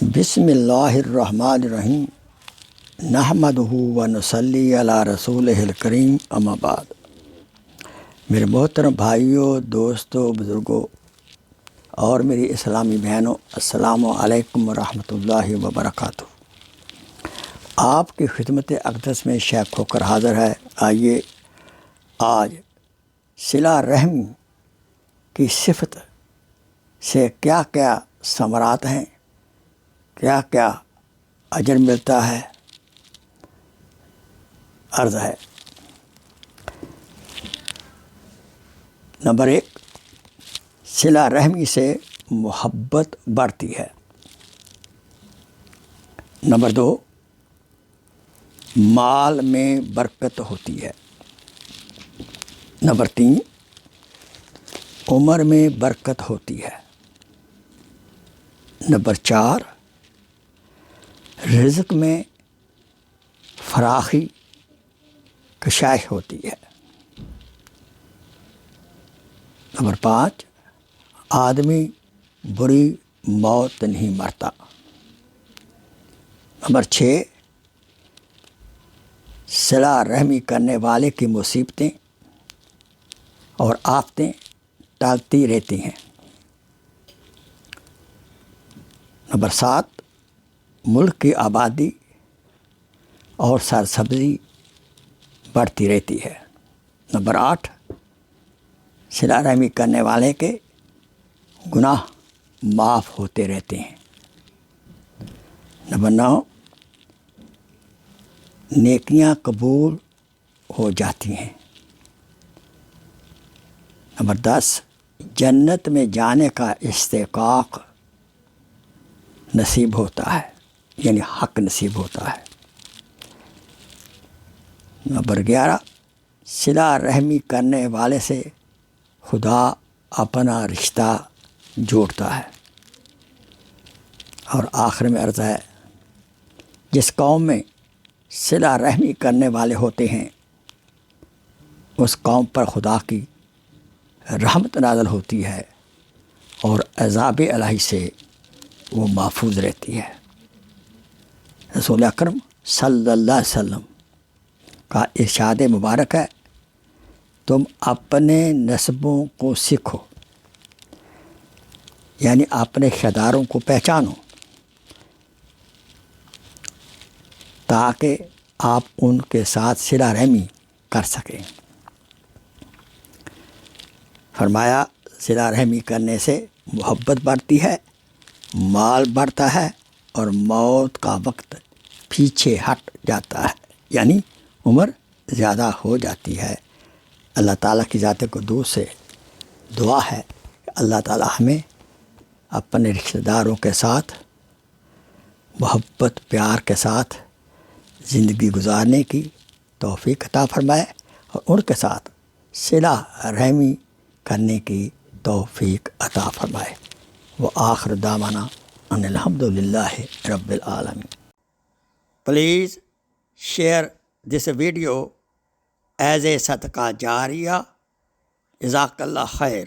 بسم اللہ الرحمن الرحیم نحمدہ و نصلی علی رسولہ الکریم اما بعد۔ میرے محترم بھائیوں، دوستوں، بزرگوں اور میری اسلامی بہنوں، السلام علیکم ورحمۃ اللہ وبرکاتہ۔ آپ کی خدمت اقدس میں شیخ ہو کر حاضر ہے۔ آئیے آج صلہ رحمی کی صفت سے کیا کیا ثمرات ہیں، کیا کیا اجر ملتا ہے، عرض ہے۔ نمبر 1، صلہ رحمی سے محبت بڑھتی ہے۔ نمبر 2، مال میں برکت ہوتی ہے۔ نمبر 3، عمر میں برکت ہوتی ہے۔ نمبر 4، رزق میں فراخی کشائش ہوتی ہے۔ نمبر 5، آدمی بری موت نہیں مرتا۔ نمبر 6، صلہ رحمی کرنے والے کی مصیبتیں اور آفتیں ٹالتی رہتی ہیں۔ نمبر 7، ملک کی آبادی اور سرسبزی بڑھتی رہتی ہے۔ نمبر 8، صلہ رحمی کرنے والے کے گناہ معاف ہوتے رہتے ہیں۔ نمبر 9، نیکیاں قبول ہو جاتی ہیں۔ نمبر 10، جنت میں جانے کا استحقاق نصیب ہوتا ہے، یعنی حق نصیب ہوتا ہے۔ نمبر 11، صلہ رحمی کرنے والے سے خدا اپنا رشتہ جوڑتا ہے۔ اور آخر میں عرض ہے، جس قوم میں صلہ رحمی کرنے والے ہوتے ہیں اس قوم پر خدا کی رحمت نازل ہوتی ہے اور عذاب الہی سے وہ محفوظ رہتی ہے۔ رسول اکرم صلی اللہ علیہ وسلم کا ارشاد مبارک ہے، تم اپنے نسبوں کو سیکھو، یعنی اپنے کرداروں کو پہچانو تاکہ آپ ان کے ساتھ صلہ رحمی کر سکیں۔ فرمایا، صلہ رحمی کرنے سے محبت بڑھتی ہے، مال بڑھتا ہے اور موت کا وقت پیچھے ہٹ جاتا ہے، یعنی عمر زیادہ ہو جاتی ہے۔ اللہ تعالیٰ کی ذات قدوس سے دعا ہے کہ اللہ تعالیٰ ہمیں اپنے رشتہ داروں کے ساتھ محبت پیار کے ساتھ زندگی گزارنے کی توفیق عطا فرمائے اور ان کے ساتھ صلہ رحمی کرنے کی توفیق عطا فرمائے۔ وآخر دعوانا ان الحمد للہ رب العالمین۔ Please share this video as a صدقہ جاریہ۔ جزاک اللہ خیر۔